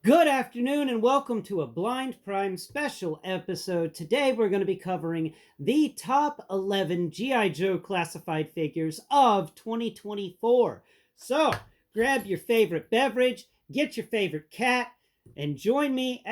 Good afternoon and welcome to a Blind Prime special episode. Today we're going to be covering the top 11 G.I. Joe classified figures of 2024. So grab your favorite beverage, get your favorite cat, and join me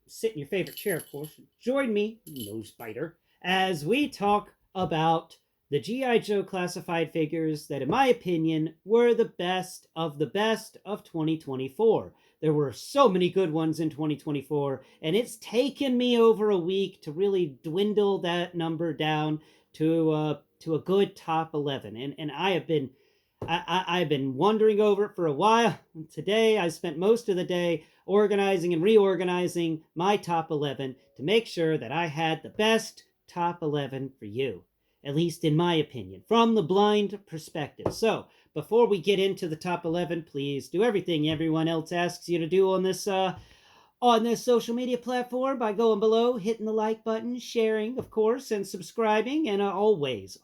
sit in your favorite chair, of course. Join me, nose biter, as we talk about the G.I. Joe classified figures that, in my opinion, were the best of 2024. There were so many good ones in 2024, and it's taken me over a week to really dwindle that number down to a good top 11. And I've been wondering over it for a while. Today, I spent most of the day organizing and reorganizing my top 11 to make sure that I had the best top 11 for you, at least in my opinion, from the blind perspective. So, before we get into the top 11, please do everything everyone else asks you to do on this social media platform by going below, hitting the like button, sharing, of course, and subscribing, and always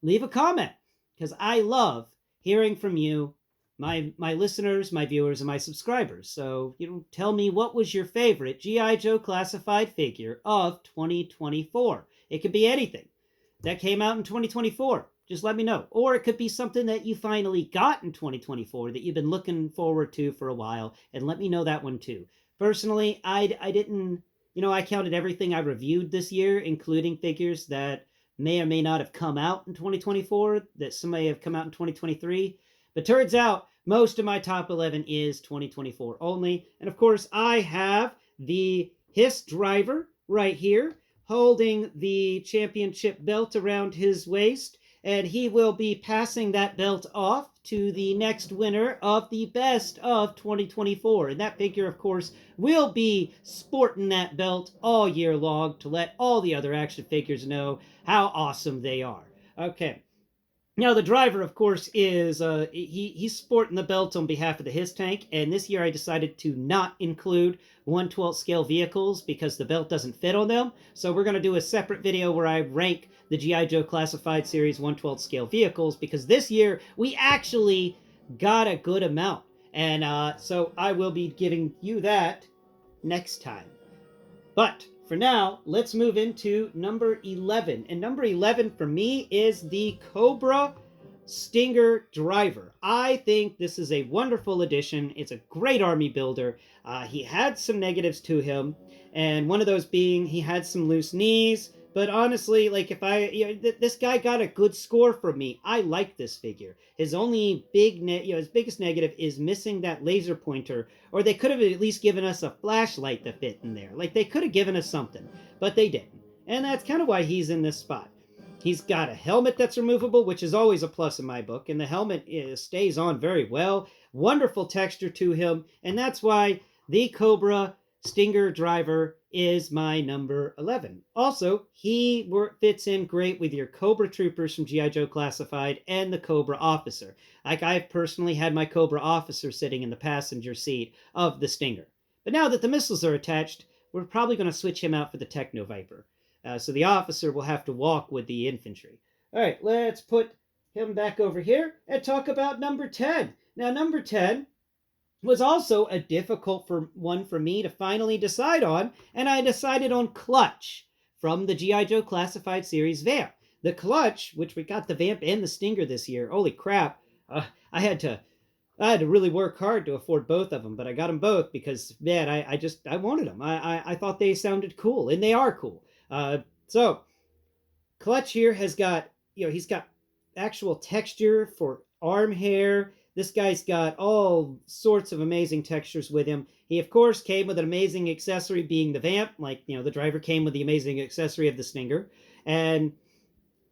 leave a comment because I love hearing from you, my listeners, my viewers, and my subscribers. So, tell me, what was your favorite GI Joe classified figure of 2024? It could be anything that came out in 2024. Just let me know. Or it could be something that you finally got in 2024 that you've been looking forward to for a while, and let me know that one too. Personally, I didn't, I counted everything I reviewed this year, including figures that may or may not have come out in 2024, that some may have come out in 2023. But turns out most of my top 11 is 2024 only. And of course, I have the Hiss driver right here, holding the championship belt around his waist, and he will be passing that belt off to the next winner of the best of 2024. And that figure, of course, will be sporting that belt all year long to let all the other action figures know how awesome they are. Okay. Now the driver, of course, is he's sporting the belt on behalf of the His tank, and this year I decided to not include 1/12 scale vehicles because the belt doesn't fit on them. So we're going to do a separate video where I rank the GI Joe Classified Series 1/12 scale vehicles, because this year we actually got a good amount, and so I will be giving you that next time. But for now, let's move into number 11. And number 11 for me is the Cobra Stinger Driver. I think this is a wonderful addition. It's a great army builder. He had some negatives to him, and one of those being he had some loose knees. But honestly, like, if this guy got a good score from me. I like this figure. His only his biggest negative is missing that laser pointer, or they could have at least given us a flashlight to fit in there. Like, they could have given us something, but they didn't. And that's kind of why he's in this spot. He's got a helmet that's removable, which is always a plus in my book, and the helmet stays on very well. Wonderful texture to him, and that's why the Cobra Stinger Driver is my number 11. Also, he fits in great with your Cobra Troopers from G.I. Joe Classified and the Cobra Officer. Like, I've personally had my Cobra Officer sitting in the passenger seat of the Stinger. But now that the missiles are attached, we're probably going to switch him out for the Techno Viper. So the officer will have to walk with the infantry. All right, let's put him back over here and talk about number 10. Now, number 10 was also a difficult one for me to finally decide on, and I decided on Clutch from the G.I. Joe Classified Series Vamp. The Clutch, which we got the Vamp and the Stinger this year, holy crap, I had to really work hard to afford both of them, but I got them both because, man, I wanted them. I thought they sounded cool, and they are cool. So Clutch here has got, he's got actual texture for arm hair. This guy's got all sorts of amazing textures with him. He, of course, came with an amazing accessory being the Vamp. Like, the driver came with the amazing accessory of the Stinger. And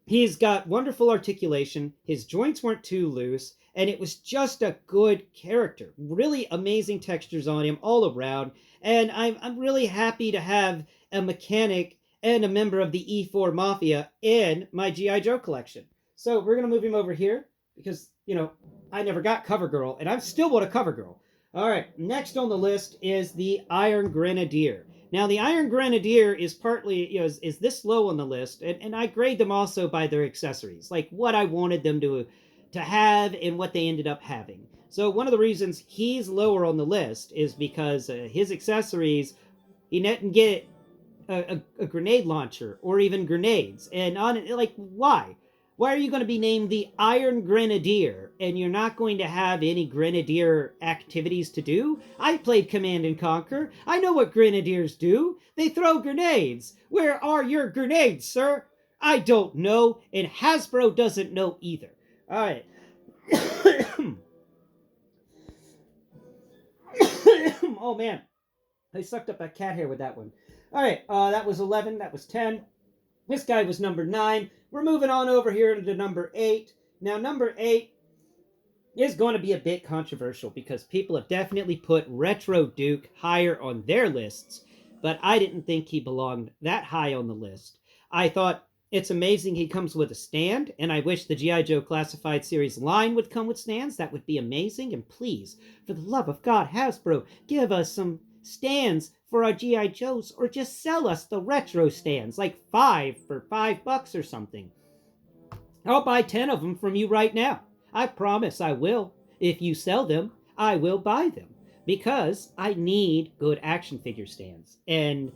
he's got wonderful articulation. His joints weren't too loose. And it was just a good character. Really amazing textures on him all around. And I'm really happy to have a mechanic and a member of the E4 Mafia in my G.I. Joe collection. So we're going to move him over here because, I never got CoverGirl, and I still want a CoverGirl. All right, next on the list is the Iron Grenadier. Now, the Iron Grenadier is partly, is this low on the list, and I grade them also by their accessories, like what I wanted them to have and what they ended up having. So one of the reasons he's lower on the list is because his accessories, he didn't get a grenade launcher or even grenades. And on like, why? Why are you going to be named the Iron Grenadier and you're not going to have any Grenadier activities to do? I played Command and Conquer. I know what Grenadiers do. They throw grenades. Where are your grenades, sir? I don't know, and Hasbro doesn't know either. All right. Oh man, I sucked up that cat hair with that one. All right, that was 11. That was 10. This guy was number 9. We're moving on over here to number 8. Now, number 8 is going to be a bit controversial because people have definitely put Retro Duke higher on their lists, but I didn't think he belonged that high on the list. I thought it's amazing he comes with a stand, and I wish the G.I. Joe Classified Series line would come with stands. That would be amazing. And please, for the love of God, Hasbro, give us some stands for our G.I. Joes, or just sell us the retro stands, like 5 for $5 or something. I'll buy 10 of them from you right now. I promise I will. If you sell them, I will buy them. Because I need good action figure stands. And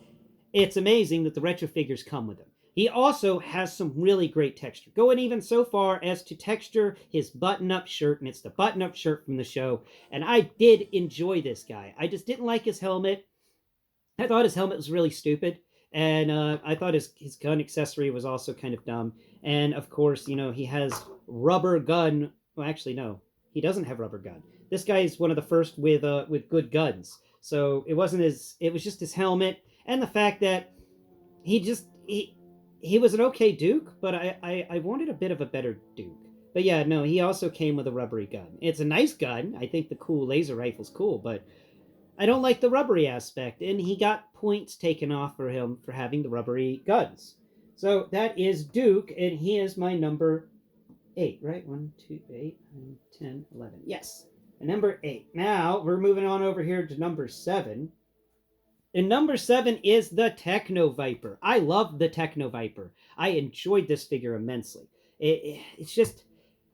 it's amazing that the retro figures come with them. He also has some really great texture, going even so far as to texture his button-up shirt, and it's the button-up shirt from the show. And I did enjoy this guy. I just didn't like his helmet. I thought his helmet was really stupid, and I thought his gun accessory was also kind of dumb. And of course, you know, he has rubber gun. Well, actually, no, he doesn't have rubber gun. This guy is one of the first with good guns. So it wasn't his. It was just his helmet and the fact that he just he was an okay Duke, but I wanted a bit of a better Duke. But yeah, no, he also came with a rubbery gun. It's a nice gun. I think the cool laser rifle's cool, but I don't like the rubbery aspect, and he got points taken off for him for having the rubbery guns. So that is Duke, and he is my number 8, right? 1, 2, 8, 9, 10, 11. Yes, and number 8. Now we're moving on over here to number 7. And number 7 is the Techno Viper. I love the Techno Viper. I enjoyed this figure immensely. It's just,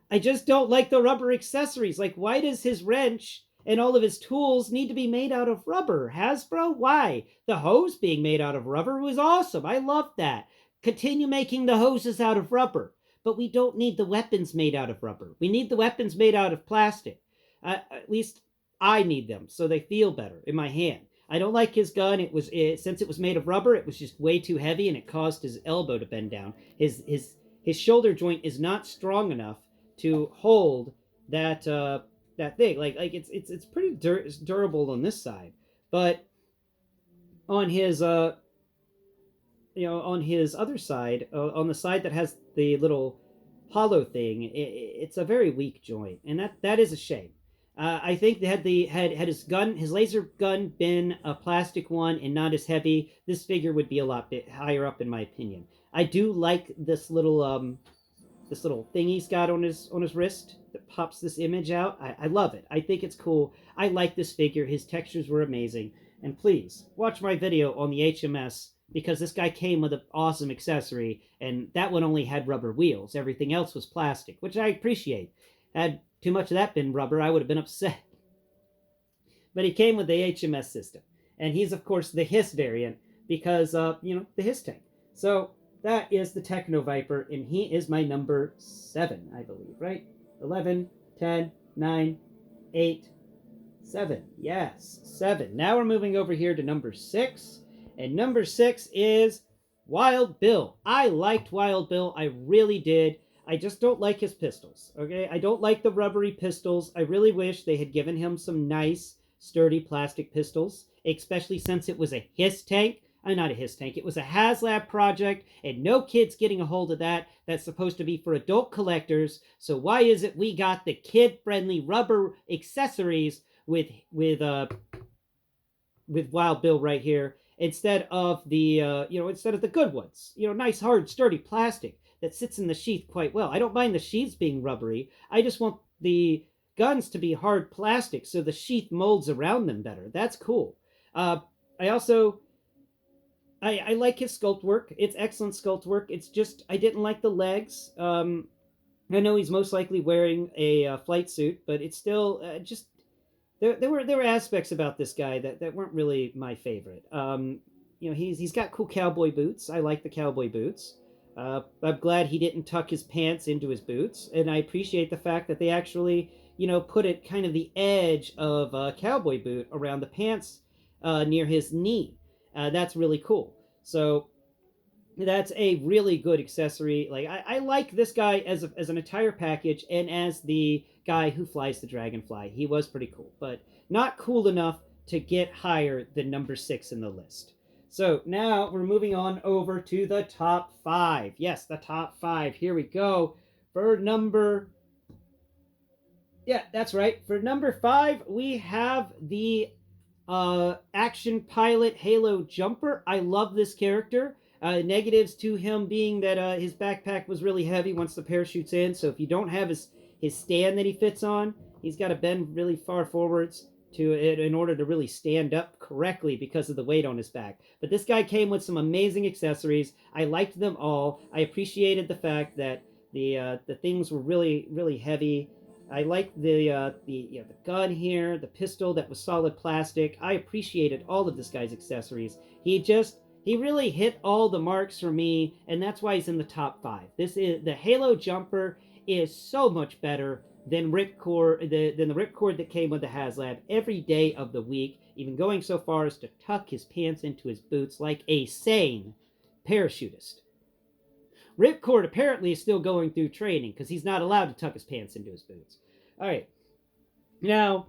I just don't like the rubber accessories. Like, why does his wrench and all of his tools need to be made out of rubber? Hasbro, why? The hose being made out of rubber was awesome. I loved that. Continue making the hoses out of rubber. But we don't need the weapons made out of rubber. We need the weapons made out of plastic. At least I need them so they feel better in my hand. I don't like his gun. Since it was made of rubber, it was just way too heavy, and it caused his elbow to bend down. His shoulder joint is not strong enough to hold that that thing. Like it's pretty durable on this side, but on his on his other side, on the side that has the little hollow thing, it's a very weak joint, and that is a shame. I think they had his laser gun been a plastic one and not as heavy, this figure would be a lot bit higher up in my opinion. I do like this little thing he's got on his wrist that pops this image out. I love it. I think it's cool. I like this figure. His textures were amazing. And please watch my video on the HMS, because this guy came with an awesome accessory, and that one only had rubber wheels. Everything else was plastic, which I appreciate. Had too much of that been rubber, I would have been upset. But he came with the HMS system. And he's, of course, the HISS variant because, the HISS tank. So that is the Techno Viper, and he is my number 7, I believe, right? 11, 10, 9, 8, 7. Yes, 7. Now we're moving over here to number 6. And number 6 is Wild Bill. I liked Wild Bill. I really did. I just don't like his pistols, okay? I don't like the rubbery pistols. I really wish they had given him some nice, sturdy plastic pistols, especially since it was a HISS tank. Not a HISS tank. It was a HasLab project, and no kid's getting a hold of that. That's supposed to be for adult collectors. So why is it we got the kid-friendly rubber accessories with Wild Bill right here instead of the instead of the good ones? Nice, hard, sturdy plastic that sits in the sheath quite well. I don't mind the sheaths being rubbery. I just want the guns to be hard plastic so the sheath molds around them better. That's cool. I also I like his sculpt work. It's excellent sculpt work. It's just I didn't like the legs. I know he's most likely wearing a flight suit, but it's still just there were aspects about this guy that weren't really my favorite. He's got cool cowboy boots. I like the cowboy boots. I'm glad he didn't tuck his pants into his boots, and I appreciate the fact that they actually put it kind of the edge of a cowboy boot around the pants near his knee. That's really cool. So that's a really good accessory. Like I like this guy as an entire package, and as the guy who flies the dragonfly. He was pretty cool, but not cool enough to get higher than number 6 in the list. So now we're moving on over to the top 5. Yes, the top 5. Here we go. For number Yeah, that's right. For number 5, we have the action pilot Halo Jumper. I love this character. Negatives to him being that his backpack was really heavy once the parachute's in. So if you don't have his stand that he fits on, he's got to bend really far forwards to it in order to really stand up correctly because of the weight on his back. But this guy came with some amazing accessories. I liked them all. I appreciated the fact that the things were really heavy. I liked the gun here, the pistol that was solid plastic. I appreciated all of this guy's accessories. He really hit all the marks for me, and that's why he's in the top 5. This is the Halo Jumper is so much better than Ripcord than the Ripcord that came with the HasLab every day of the week, even going so far as to tuck his pants into his boots like a sane parachutist. Ripcord apparently is still going through training because he's not allowed to tuck his pants into his boots. All right. Now,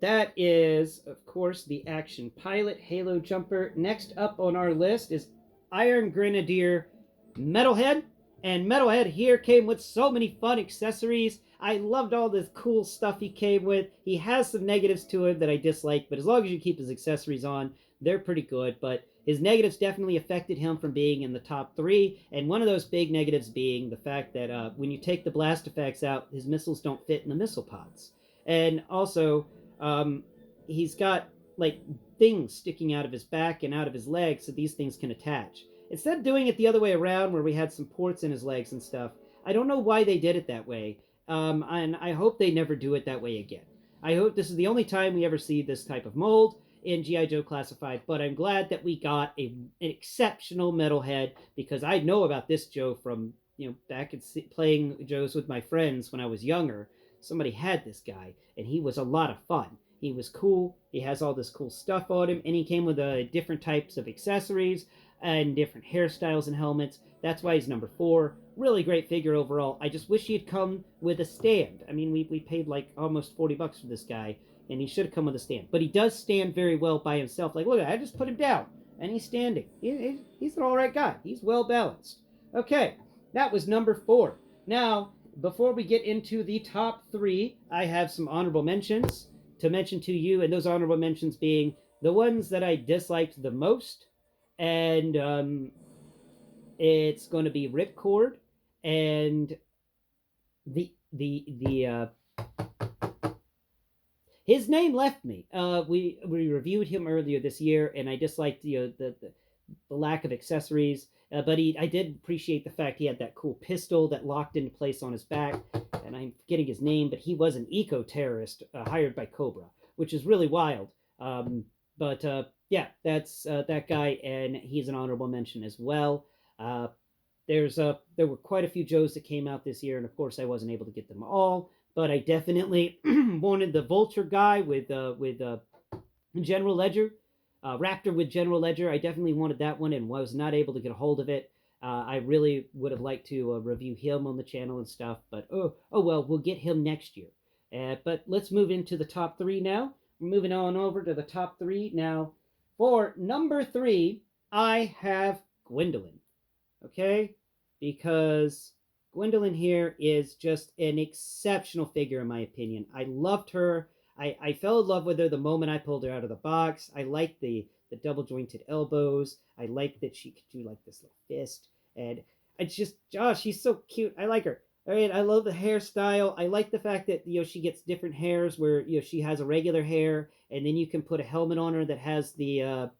that is, of course, the action pilot Halo Jumper. Next up on our list is Iron Grenadier Metalhead. And Metalhead here came with so many fun accessories. I loved all this cool stuff he came with. He has some negatives to him that I dislike, but as long as you keep his accessories on, they're pretty good. But his negatives definitely affected him from being in the top 3, and one of those big negatives being the fact that when you take the blast effects out, his missiles don't fit in the missile pods. And also, he's got like things sticking out of his back and out of his legs so these things can attach. Instead of doing it the other way around where we had some ports in his legs and stuff, I don't know why they did it that way. And I hope they never do it that way again. I hope this is the only time we ever see this type of mold in G.I. Joe Classified, but I'm glad that we got an exceptional Metalhead, because I know about this Joe from back at playing Joes with my friends when I was younger. Somebody had this guy, and he was a lot of fun. He was cool. He has all this cool stuff on him, and he came with different types of accessories and different hairstyles and helmets. That's why he's number 4. Really great figure overall. I just wish he'd come with a stand. I mean, we paid like almost $40 for this guy, and he should have come with a stand. But he does stand very well by himself. Like, look, I just put him down, and he's standing. He's an all right guy. He's well balanced. Okay, that was number 4. Now, before we get into the top 3, I have some honorable mentions to mention to you, and those honorable mentions being the ones that I disliked the most, and it's going to be Ripcord and the his name left me. We reviewed him earlier this year, and I disliked the lack of accessories. But I did appreciate the fact he had that cool pistol that locked into place on his back. And I'm forgetting his name, but he was an eco-terrorist hired by Cobra, which is really wild. Yeah, that's that guy, and he's an honorable mention as well. There were quite a few Joes that came out this year, and of course I wasn't able to get them all. But I definitely wanted the Vulture guy with General Ledger, Raptor with General Ledger. I definitely wanted that one and was not able to get a hold of it. I really would have liked to review him on the channel and stuff, but oh well, we'll get him next year. But let's move into the top 3 now. We're moving on over to the top 3 now. For number 3, I have Gwendolyn. Okay? Because Gwendolyn here is just an exceptional figure in my opinion. I loved her. I fell in love with her the moment I pulled her out of the box. I liked the double jointed elbows. I liked that she could do like this little fist. And it's just, oh, she's so cute. I like her. All right, I love the hairstyle. I like the fact that she gets different hairs where she has a regular hair, and then you can put a helmet on her that has the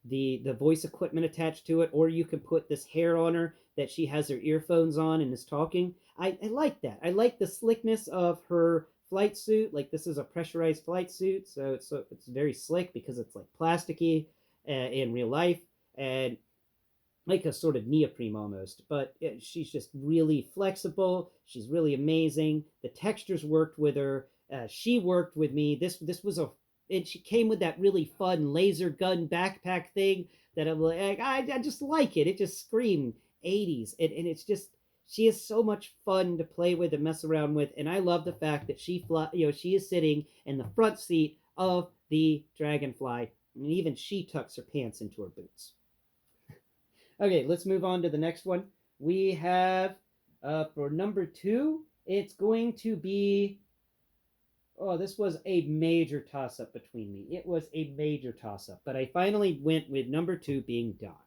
voice equipment attached to it, or you can put this hair on her that she has her earphones on and is talking. I like that. I like the slickness of her flight suit. Like this is a pressurized flight suit, so it's very slick because it's like plasticky in real life and like a sort of neoprene almost. But she's just really flexible. She's really amazing. The textures worked with her. She worked with me. This was a and she came with that really fun laser gun backpack thing that I'm like, I just like it. It just screamed 80s, and it's just she is so much fun to play with and mess around with. And I love the fact that she is sitting in the front seat of the Dragonfly, and even she tucks her pants into her boots. Okay, let's move on to the next one. We have for number 2, it's going to be. Oh, this was a major toss up between me. It was a major toss up, but I finally went with number 2 being Doc.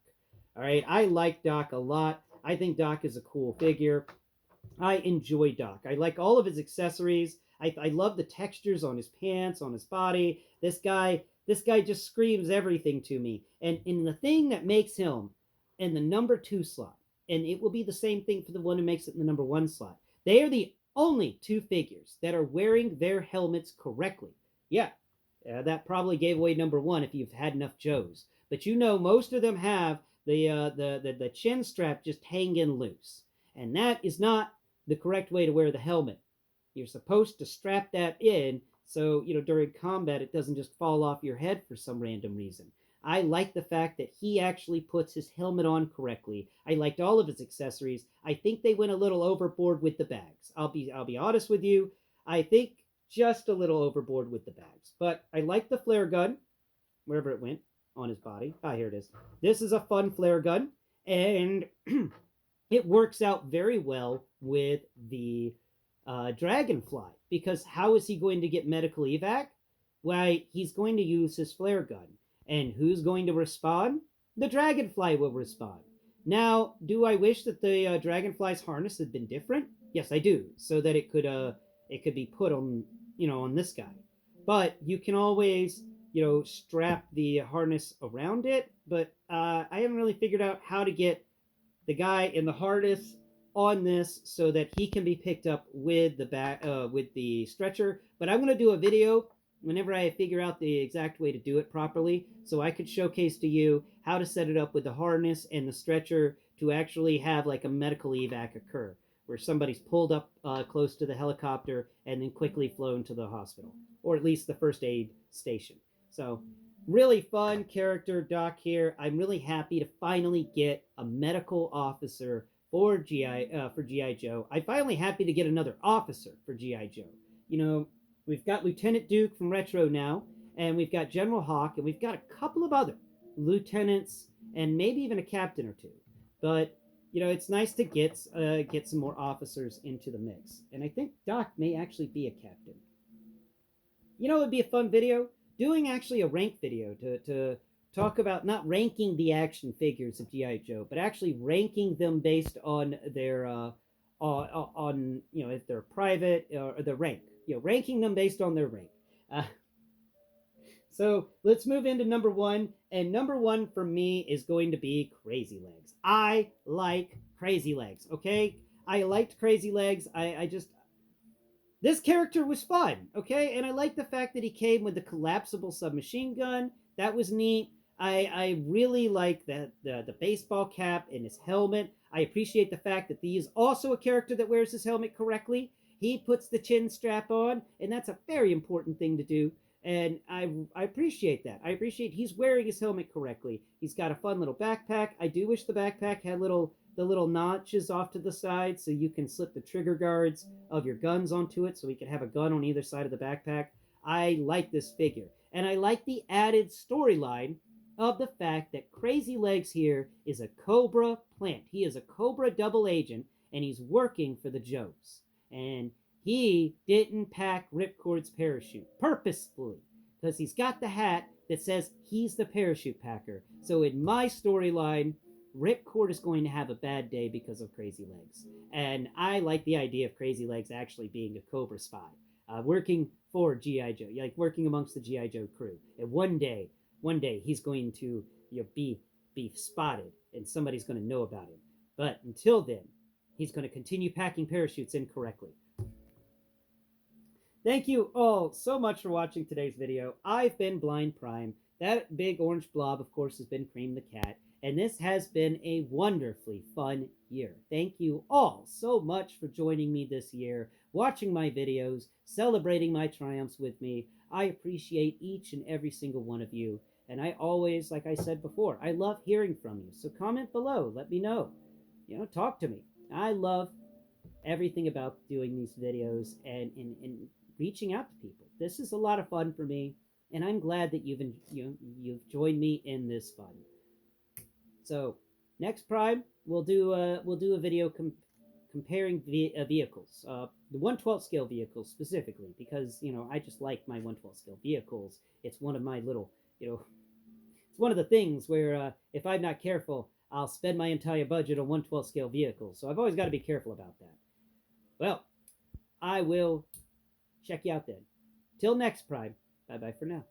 All right, I like Doc a lot. I think Doc is a cool figure. I enjoy Doc. I like all of his accessories. I love the textures on his pants, on his body. This guy just screams everything to me. And the thing that makes him in the number 2 slot, and it will be the same thing for the one who makes it in the number 1 slot. They are the only 2 figures that are wearing their helmets correctly. Yeah, that probably gave away number 1 if you've had enough Joes. But you know, most of them have the chin strap just hanging loose, and that is not the correct way to wear the helmet. You're supposed to strap that in so, during combat it doesn't just fall off your head for some random reason. I like the fact that he actually puts his helmet on correctly. I liked all of his accessories. I think they went a little overboard with the bags. I'll be honest with you. I think just a little overboard with the bags. But I like the flare gun, wherever it went on his body. Ah, here it is. This is a fun flare gun, and it works out very well with the Dragonfly, because how is he going to get medical evac? Why, he's going to use his flare gun. And who's going to respond? The Dragonfly will respond. Now, do I wish that the Dragonfly's harness had been different? Yes, I do, so that it could be put on on this guy. But you can always strap the harness around it. But I haven't really figured out how to get the guy in the harness on this so that he can be picked up with the stretcher. But I'm going to do a video whenever I figure out the exact way to do it properly, so I could showcase to you how to set it up with the harness and the stretcher to actually have like a medical evac occur, where somebody's pulled up close to the helicopter and then quickly flown to the hospital, or at least the first aid station. So really fun character, Doc here. I'm really happy to finally get a medical officer for GI Joe. I'm finally happy to get another officer for GI Joe. We've got Lieutenant Duke from Retro now, and we've got General Hawk, and we've got a couple of other lieutenants, and maybe even a captain or two. But it's nice to get some more officers into the mix, and I think Doc may actually be a captain. It'd be a fun video doing actually a rank video to talk about not ranking the action figures of GI Joe, but actually ranking them based on their on if they're private or the rank. Ranking them based on their rank. So let's move into number 1. And number 1 for me is going to be Crazy Legs. I like Crazy Legs, okay? I liked Crazy Legs. This character was fun, okay? And I like the fact that he came with the collapsible submachine gun. That was neat. I really like the baseball cap and his helmet. I appreciate the fact that he is also a character that wears his helmet correctly. He puts the chin strap on, and that's a very important thing to do. And I appreciate that. I appreciate he's wearing his helmet correctly. He's got a fun little backpack. I do wish the backpack had the little notches off to the side so you can slip the trigger guards of your guns onto it so we can have a gun on either side of the backpack. I like this figure. And I like the added storyline of the fact that Crazy Legs here is a Cobra plant. He is a Cobra double agent, and he's working for the Joes. And he didn't pack Ripcord's parachute purposefully, because he's got the hat that says he's the parachute packer. So in my storyline, Ripcord is going to have a bad day because of Crazy Legs. And I like the idea of Crazy Legs actually being a Cobra spy, working for G.I. Joe, like working amongst the G.I. Joe crew. And one day he's going to be spotted, and somebody's going to know about him. But until then, he's going to continue packing parachutes incorrectly. Thank you all so much for watching today's video. I've been Blind Prime. That big orange blob, of course, has been Kream the cat. And this has been a wonderfully fun year. Thank you all so much for joining me this year, watching my videos, celebrating my triumphs with me. I appreciate each and every single one of you. And I always, like I said before, I love hearing from you. So comment below. Let me know. Talk to me. I love everything about doing these videos and reaching out to people. This is a lot of fun for me, and I'm glad that you've joined me in this fun. So next Prime, we'll do a video comparing vehicles, the 1/12 scale vehicles specifically, because I just like my 1/12 scale vehicles. It's one of my little it's one of the things where if I'm not careful, I'll spend my entire budget on 1/12 scale vehicles. So I've always got to be careful about that. Well, I will check you out then. Till next Prime. Bye-bye for now.